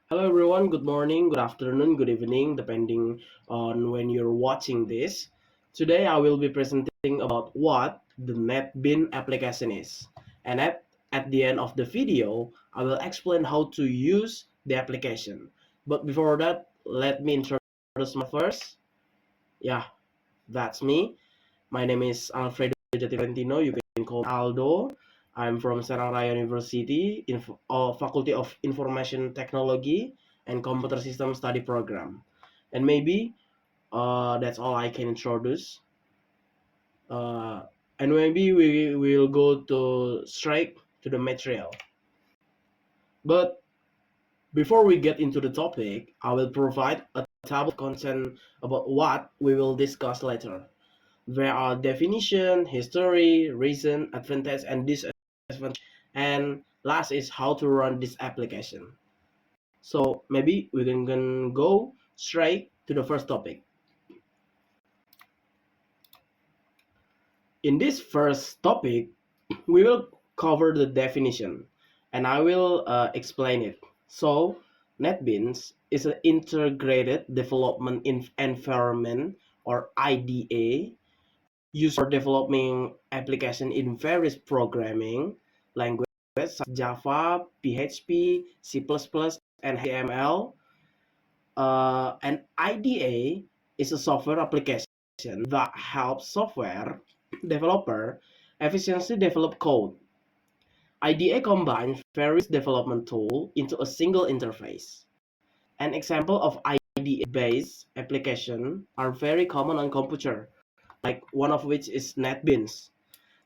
Hello everyone, good morning, good afternoon, good evening, depending on when you're watching this. Today I will be presenting about what the NetBean application is. And at the end of the video, I will explain how to use the application. But before that, let me introduce myself first. Yeah, that's me. My name is Alfredo Jativalentino. You can call me Aldo. I'm from Serang Raya University, Faculty of Information Technology and Computer System Study Program. And maybe that's all I can introduce. Uh, and maybe we will go to straight to the material. But before we get into the topic, I will provide a table of content about what we will discuss later. There are definition, history, reason, advantage, and disadvantage. And last is how to run this application. So maybe we can go straight to the first topic. In this first topic, we will cover the definition and I will explain it. So NetBeans is an integrated development environment or IDE used for developing application in various programming languages such as Java, PHP, C++, and HTML. An IDE is a software application that helps software developer efficiently develop code. IDE combines various development tools into a single interface. An example of IDE-based application are very common on computer, like one of which is NetBeans.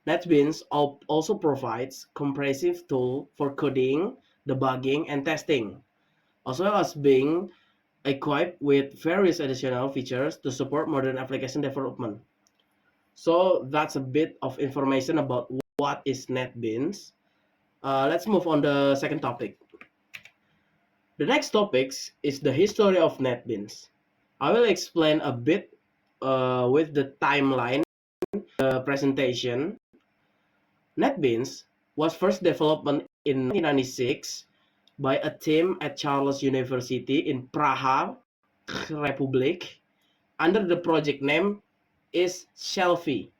NetBeans also provides comprehensive tool for coding, debugging, and testing, as well as being equipped with various additional features to support modern application development. So that's a bit of information about what is NetBeans. Let's move on the second topic. The next topic is the history of NetBeans. I will explain a bit with the timeline presentation. NetBeans was first developed in 1996 by a team at Charles University in Praha, Czech Republic, under the project name is Shelfie.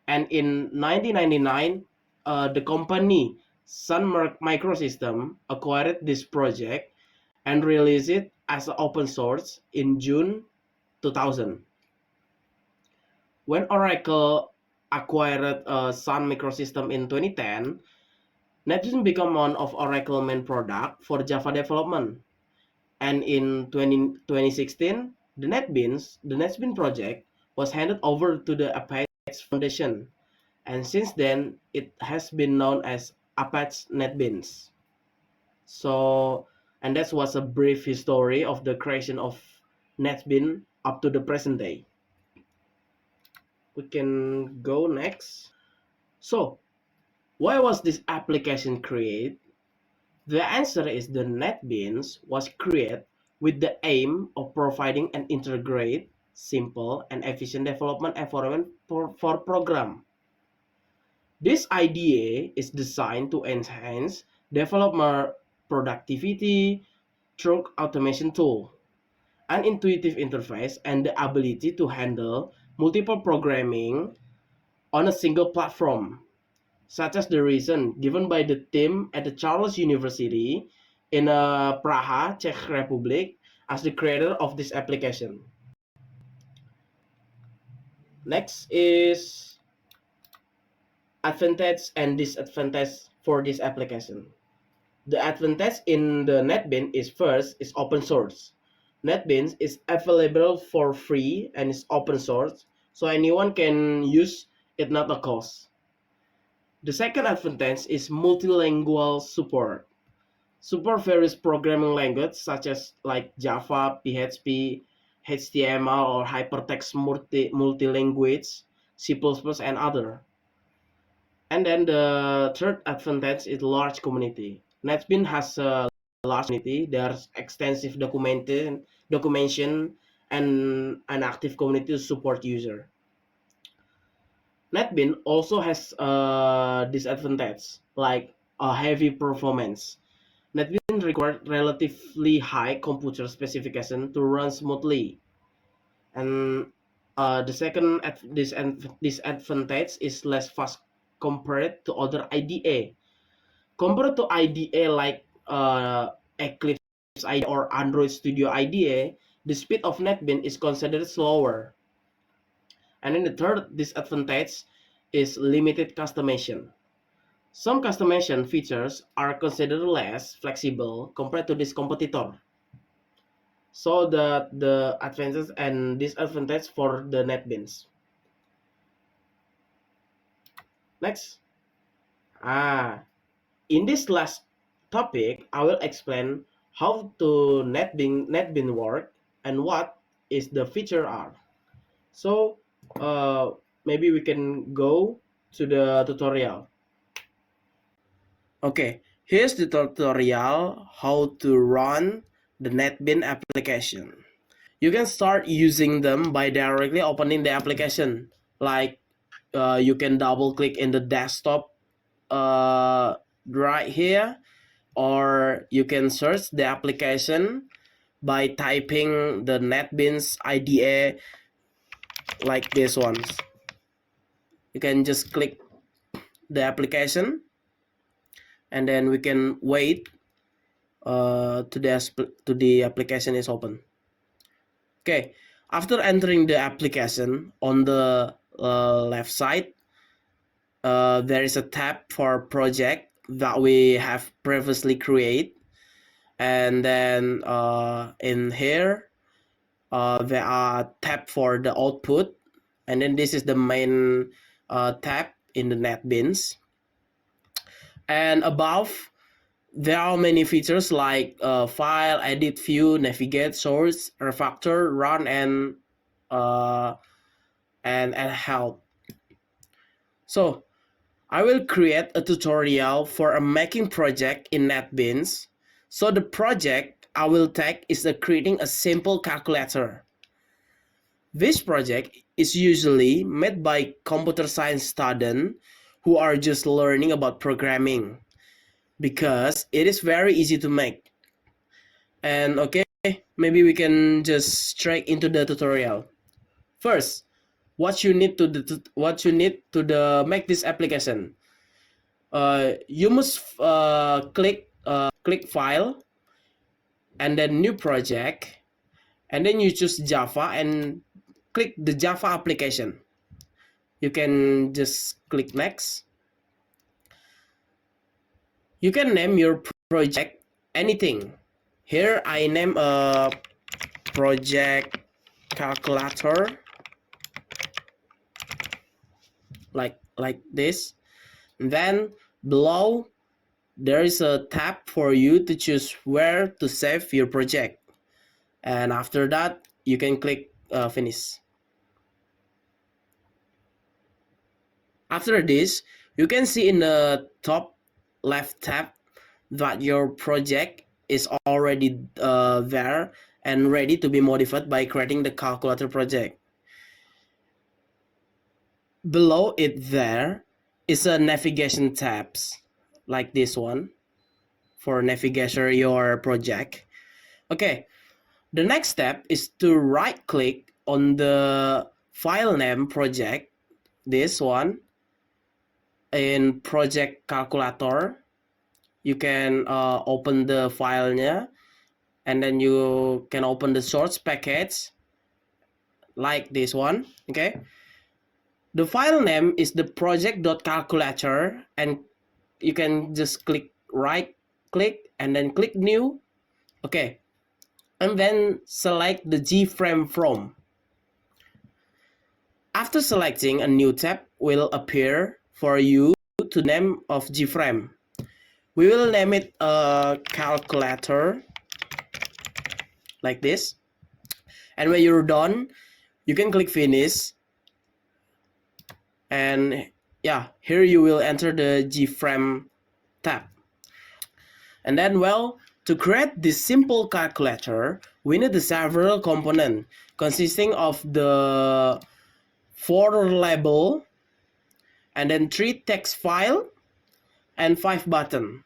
And in 1999, the company Sun Microsystem acquired this project and released it as an open source in June 2000. When Oracle acquired Sun Microsystem in 2010, NetBeans became one of Oracle's main products for Java development. And in 2016, the NetBeans project was handed over to the Apache Foundation. And since then, it has been known as Apache NetBeans. So, and that was a brief history of the creation of NetBeans up to the present day. We can go next. So, why was this application created? The answer is the NetBeans was created with the aim of providing an integrated, simple, and efficient development environment for program. This IDE is designed to enhance developer productivity through automation tool, an intuitive interface, and the ability to handle multiple programming on a single platform, such as the reason given by the team at the Charles University in Praha, Czech Republic, as the creator of this application. Next is advantage and disadvantage for this application. The advantage in the NetBeans is first is open source. NetBeans is available for free and is open source, so anyone can use it not a cost. The second advantage is multilingual support. Support various programming languages such as like Java, PHP, HTML, or hypertext multi-language, C++, and other. And then the third advantage is large community. NetBeans has a large community. There's extensive documentation and an active community to support user. NetBeans also has a disadvantage like a heavy performance. NetBeans requires relatively high computer specification to run smoothly. And the second disadvantage is less fast compared to other IDE. Compared to IDE like Eclipse IDE or Android Studio IDE, the speed of NetBeans is considered slower. And then the third disadvantage is limited customization. Some customization features are considered less flexible compared to this competitor. So the advantages and disadvantages for the NetBeans. Next. In this last topic, I will explain how to NetBeans work and what is the feature are. So maybe we can go to the tutorial. Okay, here's the tutorial how to run the NetBeans application. You can start using them by directly opening the application. Like you can double click in the desktop right here, or you can search the application by typing the NetBeans IDE like this ones. You can just click the application and then we can wait to the application is open. Okay, after entering the application, on the left side there is a tab for project that we have previously created, and then in here there are tab for the output, and then this is the main tab in the NetBeans. And above there are many features like file, edit, view, navigate, source, refactor, run, and help. So I will create a tutorial for a making project in NetBeans. So the project I will take is creating a simple calculator. This project is usually made by computer science students who are just learning about programming, because it is very easy to make. And okay, maybe we can just straight into the tutorial. First, what you need to make this application. You must click file and then new project, and then you choose Java and click the Java application. You can just click next. You can name your project anything. Here I name a project calculator like this. And then below there is a tab for you to choose where to save your project, and after that you can click finish. After this, you can see in the top left tab that your project is already there and ready to be modified by creating the calculator project. Below it there is a navigation tabs like this one for navigation your project. Okay, the next step is to right click on the file name project, this one, in project calculator. You can open the filenya, and then you can open the source package like this one. Okay, the file name is the project.calculator, and you can just right click and then click new. Okay, and then select the gframe from. After selecting, a new tab will appear for you to name of gframe. We will name it a calculator like this, and when you're done you can click finish, and yeah, here you will enter the gframe tab. And then, well, to create this simple calculator we need the several components consisting of the 4 label, and then 3 text file and 5 button.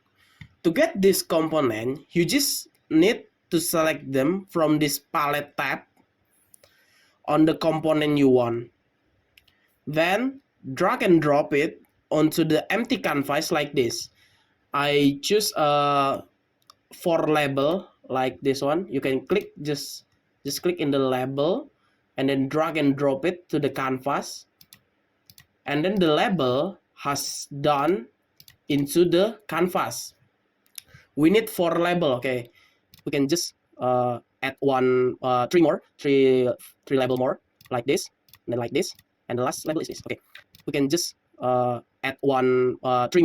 To get this component, you just need to select them from this palette tab on the component you want. Then drag and drop it onto the empty canvas like this. I choose a for label like this one. You can click just click in the label and then drag and drop it to the canvas, and then the label has done into the canvas. We need for label. Okay, we can just add three label more like this, and then like this, and the last label is this. Okay, we can just add three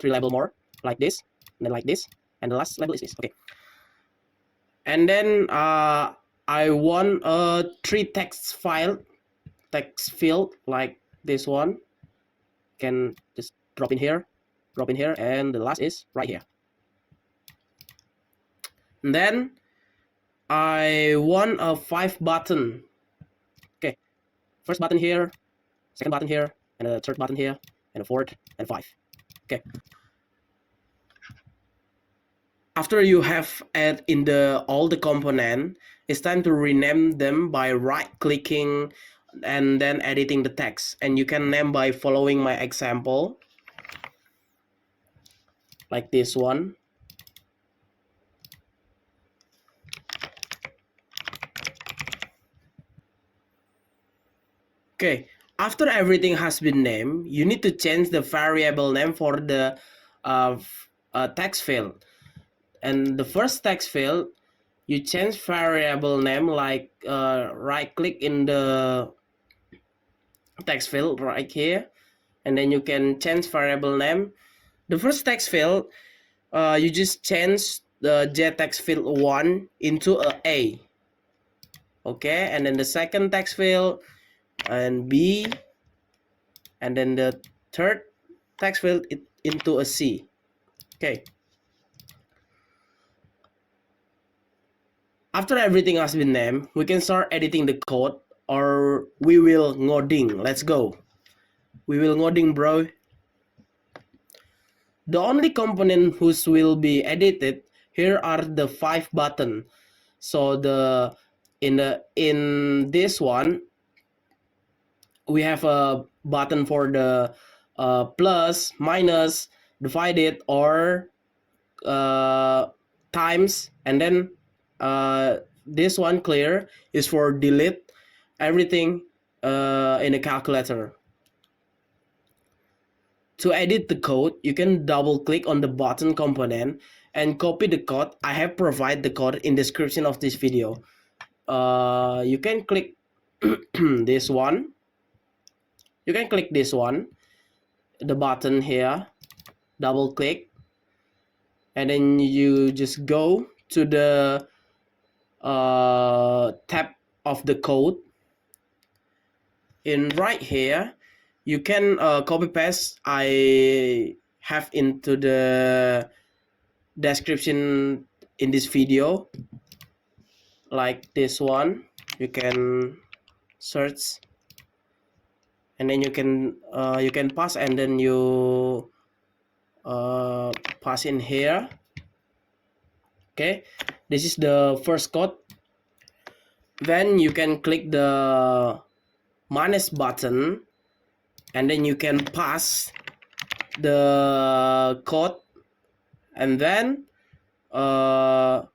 label more like this, and then like this, and the last label is this. Okay, and then I want a three text field like this one. Can just drop in here, and the last is right here. And then I want a 5 button. Okay, first button here, second button here, and a third button here, and a fourth, and 5. Okay. After you have added in all the component, it's time to rename them by right-clicking and then editing the text. And you can name by following my example, like this one. Okay, after everything has been named, you need to change the variable name for the text field. And the first text field, you change variable name like right click in the text field right here, and then you can change variable name. The first text field, you just change the JText field 1 into A. Okay, and then the second text field and B, and then the third text field into a C. Okay. After everything has been named, we can start editing the code, or we will ngoding. Let's go. We will ngoding, bro. The only component whose will be edited here are the 5 button. So in this one, we have a button for the plus, minus, divided, or times, and then this one clear is for delete everything in a calculator. To edit the code, you can double click on the button component and copy the code. I have provided the code in description of this video. You can click this one. You can click this one, the button here, double click, and then you just go to the tab of the code. In right here, you can copy paste. I have into the description in this video, like this one. You can search, and then you can pass, and then you pass in here. Okay, this is the first code. Then you can click the minus button, and then you can pass the code, and then the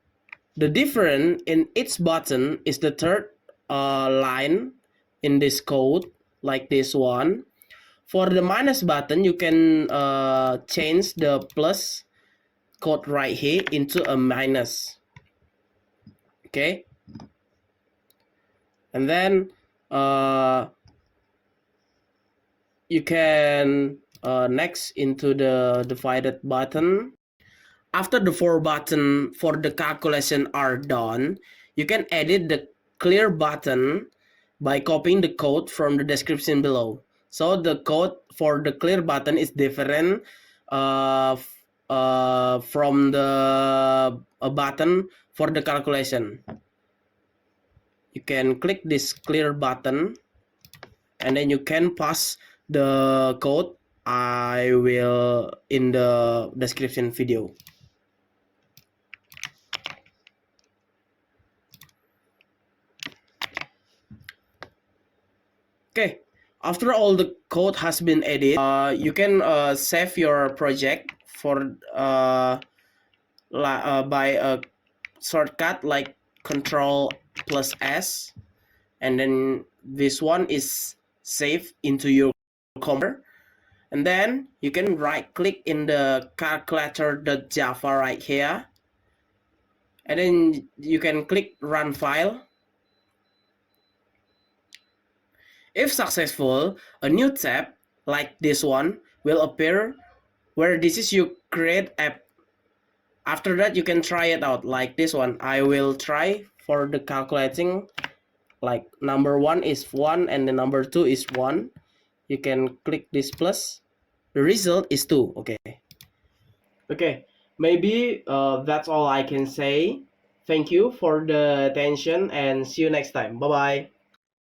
difference in each button is the third line in this code, like this one. For the minus button, you can change the plus code right here into a minus. Okay, and then you can next into the divided button. After the 4 button for the calculation are done, you can edit the clear button by copying the code from the description below. So the code for the clear button is different from the button for the calculation. You can click this clear button, and then you can pass the code I will in the description video. Okay, after all the code has been added, you can save your project for by a shortcut like Control+S, and then this one is saved into your computer, and then you can right click in the calculator.java right here, and then you can click run file. If successful, a new tab like this one will appear where this is your create app. After that, you can try it out like this one. I will try for the calculating, like number 1 is 1 and the number 2 is 1. You can click this plus. The result is 2. Okay, maybe that's all I can say. Thank you for the attention and see you next time. Bye bye.